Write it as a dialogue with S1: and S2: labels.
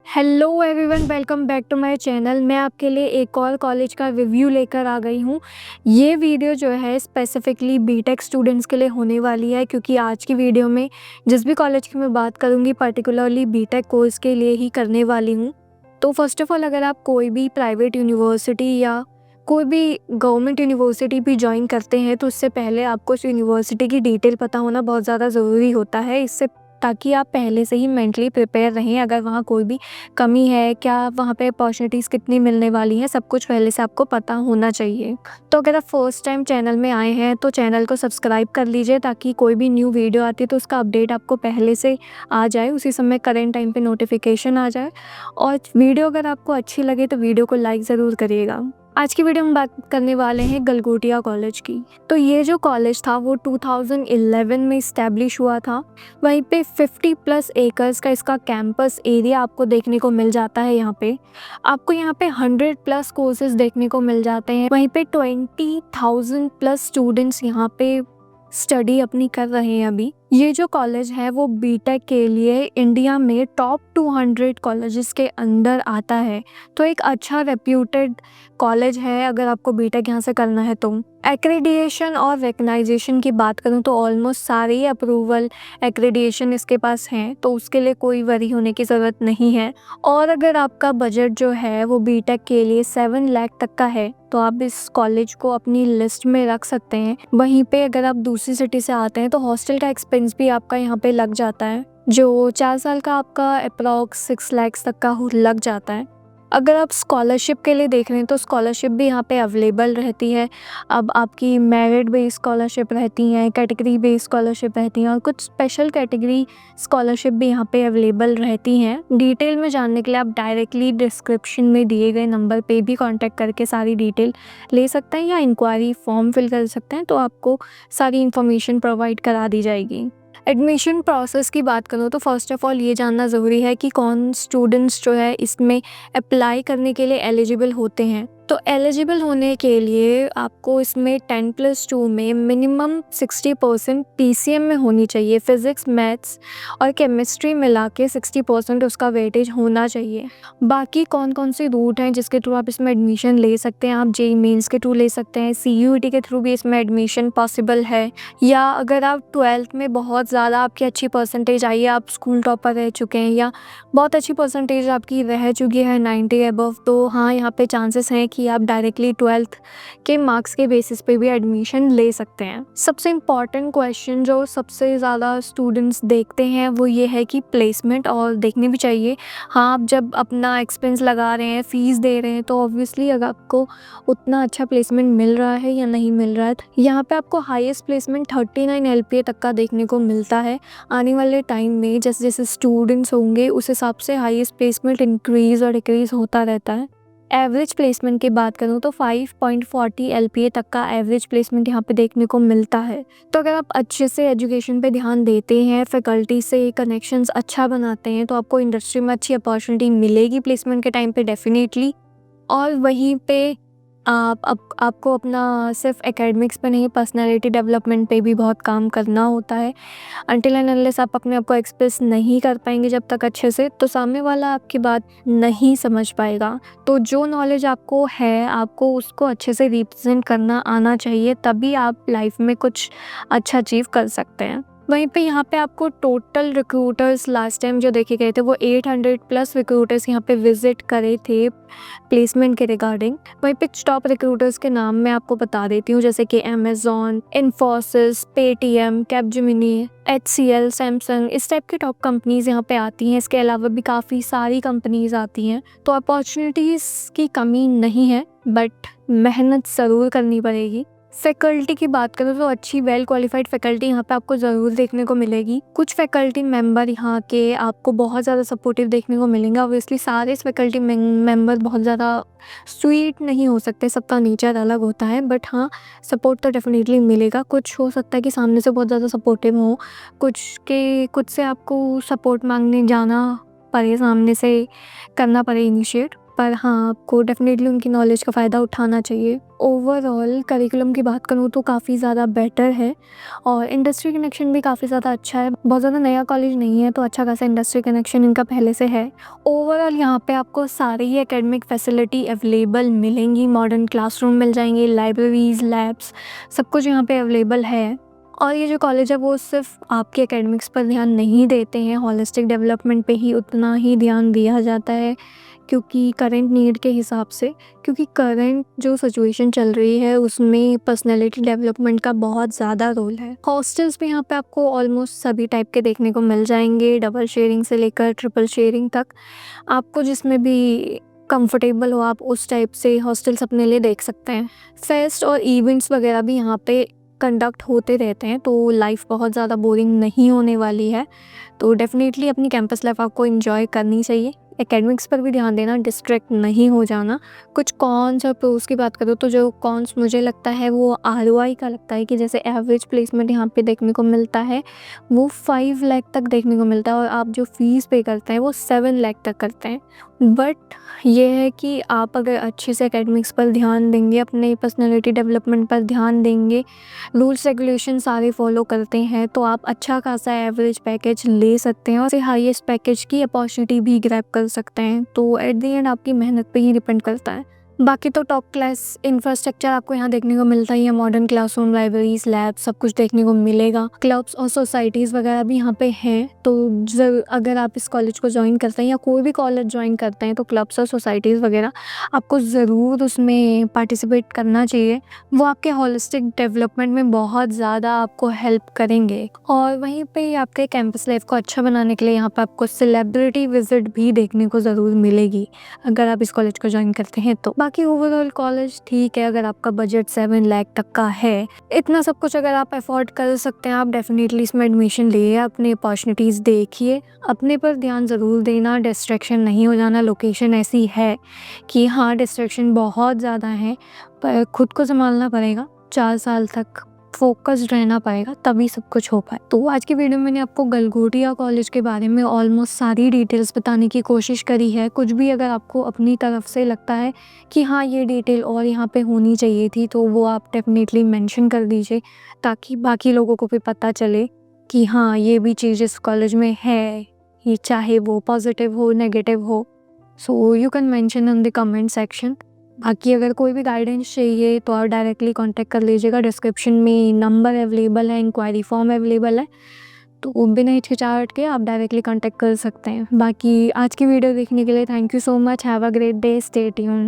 S1: Hello everyone, welcome back to my channel. मैं आपके लिए एक और कॉलेज का रिव्यू लेकर आ गई हूँ। ये वीडियो जो है स्पेसिफिकली बीटेक स्टूडेंट्स के लिए होने वाली है, क्योंकि आज की वीडियो में जिस भी कॉलेज की मैं बात करूँगी पर्टिकुलरली बीटेक कोर्स के लिए ही करने वाली हूँ। तो फर्स्ट ऑफ ऑल, अगर आप कोई भी प्राइवेट यूनिवर्सिटी या कोई भी गवर्नमेंट यूनिवर्सिटी भी ज्वाइन करते हैं तो उससे पहले आपको उस यूनिवर्सिटी की डिटेल पता होना बहुत ज़्यादा ज़रूरी होता है, इससे ताकि आप पहले से ही मेंटली प्रिपेयर रहें। अगर वहाँ कोई भी कमी है, क्या वहाँ पे अपॉर्चुनिटीज़ कितनी मिलने वाली हैं, सब कुछ पहले से आपको पता होना चाहिए। तो अगर आप फर्स्ट टाइम चैनल में आए हैं तो चैनल को सब्सक्राइब कर लीजिए, ताकि कोई भी न्यू वीडियो आती है तो उसका अपडेट आपको पहले से आ जाए, उसी समय करेंट टाइम पे नोटिफिकेशन आ जाए। और वीडियो अगर आपको अच्छी लगे तो वीडियो को लाइक ज़रूर करिएगा। आज की वीडियो में बात करने वाले हैं गलगोटिया कॉलेज की। तो ये जो कॉलेज था वो 2011 में इस्टेब्लिश हुआ था। वहीं पे 50+ एकर्स का इसका कैंपस एरिया आपको देखने को मिल जाता है। यहाँ पे आपको 100+ कोर्सेज देखने को मिल जाते हैं। वहीं पे 20,000+ स्टूडेंट्स यहाँ पे स्टडी अपनी कर रहे हैं अभी। ये जो कॉलेज है वो बीटेक के लिए इंडिया में टॉप 200 कॉलेजेस के अंदर आता है। तो एक अच्छा रेप्यूटेड कॉलेज है अगर आपको बीटेक यहाँ से करना है तो। एक्रेडिएशन और रिकग्नाइजेशन की बात करूँ तो ऑलमोस्ट सारे अप्रूवल एक्रेडिएशन इसके पास हैं, तो उसके लिए कोई वरी होने की ज़रूरत नहीं है। और अगर आपका बजट जो है वो बीटेक के लिए 7 लाख तक का है तो आप इस कॉलेज को अपनी लिस्ट में रख सकते हैं। वहीं पे अगर आप दूसरी सिटी से आते हैं तो हॉस्टल का एक्सपेंस भी आपका यहाँ पे लग जाता है, जो 4 साल का आपका अप्रॉक्स 6 लाख तक का लग जाता है। अगर आप स्कॉलरशिप के लिए देख रहे हैं तो स्कॉलरशिप भी यहाँ पे अवेलेबल रहती है। अब आपकी मेरिट बेस्ड स्कॉलरशिप रहती हैं, कैटेगरी बेस्ड स्कॉलरशिप रहती हैं और कुछ स्पेशल कैटेगरी स्कॉलरशिप भी यहाँ पे अवेलेबल रहती हैं। डिटेल में जानने के लिए आप डायरेक्टली डिस्क्रिप्शन में दिए गए नंबर पे भी कांटेक्ट करके सारी डिटेल ले सकते हैं, या इंक्वायरी फॉर्म फिल कर सकते हैं, तो आपको सारी इन्फॉर्मेशन प्रोवाइड करा दी जाएगी। एडमिशन प्रोसेस की बात करूँ तो फर्स्ट ऑफ़ ऑल ये जानना ज़रूरी है कि कौन स्टूडेंट्स जो है इसमें अप्लाई करने के लिए एलिजिबल होते हैं। तो एलिजिबल होने के लिए आपको इसमें 10+2 में मिनिमम 60% पीसीएम में होनी चाहिए। फिज़िक्स, मैथ्स और केमिस्ट्री मिला के 60% उसका वेटेज होना चाहिए। बाकी कौन कौन से रूट हैं जिसके थ्रू आप इसमें एडमिशन ले सकते हैं? आप जेईई मेंस के थ्रू ले सकते हैं, सीयूईटी के थ्रू भी इसमें एडमिशन पॉसिबल है, या अगर आप 12th में बहुत ज़्यादा आपकी अच्छी परसेंटेज आई है, आप स्कूल टॉपर रह चुके हैं या बहुत अच्छी परसेंटेज आपकी रह चुकी है 90 अबव, तो हाँ, यहाँ पे चांसेस हैं कि आप डायरेक्टली 12th के मार्क्स के बेसिस पे भी एडमिशन ले सकते हैं। सबसे इम्पॉर्टेंट क्वेश्चन जो सबसे ज़्यादा स्टूडेंट्स देखते हैं वो ये है कि प्लेसमेंट, और देखने भी चाहिए। हाँ, आप जब अपना एक्सपेंस लगा रहे हैं, फ़ीस दे रहे हैं, तो ऑब्वियसली अगर आपको उतना अच्छा प्लेसमेंट मिल रहा है या नहीं मिल रहा है। यहाँ पे आपको हाईएस्ट प्लेसमेंट 39 LPA तक का देखने को मिलता है। आने वाले टाइम में जैसे जैसे स्टूडेंट्स होंगे उस हिसाब से हाईएस्ट प्लेसमेंट इंक्रीज़ और डिक्रीज़ होता रहता है। एवरेज प्लेसमेंट की बात करूँ तो 5.40 LPA तक का एवरेज प्लेसमेंट यहाँ पे देखने को मिलता है। तो अगर आप अच्छे से एजुकेशन पे ध्यान देते हैं, फैकल्टी से कनेक्शंस अच्छा बनाते हैं, तो आपको इंडस्ट्री में अच्छी अपॉर्चुनिटी मिलेगी प्लेसमेंट के टाइम पे डेफिनेटली। और वहीं पे आपको अपना सिर्फ एकेडमिक्स पे नहीं, पर्सनालिटी डेवलपमेंट पे भी बहुत काम करना होता है। अनटिल एंड अनलेस आप अपने आप को एक्सप्रेस नहीं कर पाएंगे जब तक अच्छे से, तो सामने वाला आपकी बात नहीं समझ पाएगा। तो जो नॉलेज आपको है, आपको उसको अच्छे से रिप्रेजेंट करना आना चाहिए, तभी आप लाइफ में कुछ अच्छा अचीव कर सकते हैं। वहीं पे यहाँ पे आपको टोटल रिक्रूटर्स लास्ट टाइम जो देखे गए थे वो 800+ रिक्रूटर्स यहाँ पे विजिट करे थे प्लेसमेंट के रिगार्डिंग। वहीं पे टॉप रिक्रूटर्स के नाम मैं आपको बता देती हूँ, जैसे कि Amazon, Infosys, Paytm, Capgemini, HCL, Samsung, इस टाइप की टॉप कंपनीज़ यहाँ पे आती हैं। इसके अलावा भी काफ़ी सारी कंपनीज़ आती हैं। तो अपॉर्चुनिटीज़ की कमी नहीं है, बट मेहनत ज़रूर करनी पड़ेगी। फैकल्टी की बात करें तो अच्छी वेल क्वालिफाइड फैकल्टी यहाँ पे आपको ज़रूर देखने को मिलेगी। कुछ फैकल्टी मेंबर यहाँ के आपको बहुत ज़्यादा सपोर्टिव देखने को मिलेंगे। ऑब्वियसली सारे फैकल्टी मेंबर बहुत ज़्यादा स्वीट नहीं हो सकते, सबका नेचर अलग होता है, बट हाँ, सपोर्ट तो डेफिनेटली मिलेगा। कुछ हो सकता है कि सामने से बहुत ज़्यादा सपोर्टिव हो, कुछ से आपको सपोर्ट मांगने जाना पड़े, सामने से करना पड़े इनिशिएट। पर हाँ, आपको डेफ़िनेटली उनकी नॉलेज का फ़ायदा उठाना चाहिए। ओवरऑल करिकुलम की बात करूँ तो काफ़ी ज़्यादा बेटर है और इंडस्ट्री कनेक्शन भी काफ़ी ज़्यादा अच्छा है। बहुत ज़्यादा नया कॉलेज नहीं है, तो अच्छा खासा इंडस्ट्री कनेक्शन इनका पहले से है। ओवरऑल यहाँ पे आपको सारी ही एकेडमिक फैसिलिटी अवेलेबल मिलेंगी। मॉडर्न क्लासरूम मिल जाएंगे, लाइब्रेरीज़, लैब्स, सब कुछ यहाँ पे अवेलेबल है। और ये जो कॉलेज है वो सिर्फ आपके एकेडमिक्स पर ध्यान नहीं देते हैं, होलिस्टिक डेवलपमेंट पे ही उतना ही ध्यान दिया जाता है, क्योंकि करंट नीड के हिसाब से, क्योंकि करंट जो सिचुएशन चल रही है उसमें पर्सनैलिटी डेवलपमेंट का बहुत ज़्यादा रोल है। हॉस्टल्स भी यहाँ पे आपको ऑलमोस्ट सभी टाइप के देखने को मिल जाएंगे, डबल शेयरिंग से लेकर ट्रिपल शेयरिंग तक। आपको जिसमें भी कंफर्टेबल हो आप उस टाइप से हॉस्टल्स अपने लिए देख सकते हैं। फेस्ट और इवेंट्स वगैरह भी यहाँ पे कंडक्ट होते रहते हैं, तो लाइफ बहुत ज़्यादा बोरिंग नहीं होने वाली है। तो डेफ़िनेटली अपनी कैंपस लाइफ आपको एंजॉय करनी चाहिए। एकेडमिक्स पर भी ध्यान देना, डिस्ट्रैक्ट नहीं हो जाना। कुछ कॉन्स और प्रोस की बात करूँ तो जो कॉन्स मुझे लगता है वो आरओआई का लगता है कि जैसे एवरेज प्लेसमेंट यहाँ पे देखने को मिलता है वो 5 लाख तक देखने को मिलता है और आप जो फ़ीस पे करते हैं वो 7 लाख तक करते हैं। बट ये है कि आप अगर अच्छे से एकेडमिक्स पर ध्यान देंगे, अपने पर्सनैलिटी डेवलपमेंट पर ध्यान देंगे, रूल्स रेगुलेशन सारे फॉलो करते हैं, तो आप अच्छा खासा एवरेज पैकेज ले सकते हैं और हाईएस्ट पैकेज की अपॉर्चुनिटी भी ग्रैब कर सकते हैं। तो एट द एंड आपकी मेहनत पे ही डिपेंड करता है। बाकी तो टॉप क्लास इंफ्रास्ट्रक्चर आपको यहाँ देखने को मिलता ही है। मॉडर्न क्लासरूम, लाइब्रेरीज, लैब, सब कुछ देखने को मिलेगा। क्लब्स और सोसाइटीज़ वगैरह भी यहाँ पे हैं। तो अगर आप इस कॉलेज को ज्वाइन करते हैं या कोई भी कॉलेज ज्वाइन करते हैं तो क्लब्स और सोसाइटीज़ वगैरह आपको ज़रूर उसमें पार्टिसिपेट करना चाहिए। वो आपके होलिस्टिक डेवलपमेंट में बहुत ज़्यादा आपको हेल्प करेंगे। और वहीं पे आपके कैंपस लाइफ को अच्छा बनाने के लिए यहाँ पर आपको सेलिब्रिटी विजिट भी देखने को ज़रूर मिलेगी अगर आप इस कॉलेज को ज्वाइन करते हैं तो। बाकी ओवरऑल कॉलेज ठीक है अगर आपका बजट 7 लाख तक का है। इतना सब कुछ अगर आप अफोर्ड कर सकते हैं आप डेफिनेटली इसमें एडमिशन लिए, अपनी अपॉर्चुनिटीज़ देखिए, अपने पर ध्यान ज़रूर देना, डिस्ट्रैक्शन नहीं हो जाना। लोकेशन ऐसी है कि हाँ डिस्ट्रैक्शन बहुत ज़्यादा है, पर खुद को संभालना पड़ेगा। 4 साल तक फोकस्ड रहना पड़ेगा तभी सब कुछ हो पाए। तो आज की वीडियो में मैंने आपको गलगोटिया कॉलेज के बारे में ऑलमोस्ट सारी डिटेल्स बताने की कोशिश करी है। कुछ भी अगर आपको अपनी तरफ से लगता है कि हाँ ये डिटेल और यहाँ पे होनी चाहिए थी तो वो आप डेफिनेटली मेंशन कर दीजिए, ताकि बाकी लोगों को भी पता चले कि हाँ ये भी चीज़ इस कॉलेज में है, ये चाहे वो पॉजिटिव हो नेगेटिव हो। So you can mention in the comment section. बाकी अगर कोई भी गाइडेंस चाहिए तो आप डायरेक्टली कांटेक्ट कर लीजिएगा। डिस्क्रिप्शन में नंबर अवेलेबल है, इंक्वायरी फॉर्म अवेलेबल है, तो बिना हिचकिचाहट के आप डायरेक्टली कांटेक्ट कर सकते हैं। बाकी आज की वीडियो देखने के लिए thank you so much. Have a great day, stay tuned.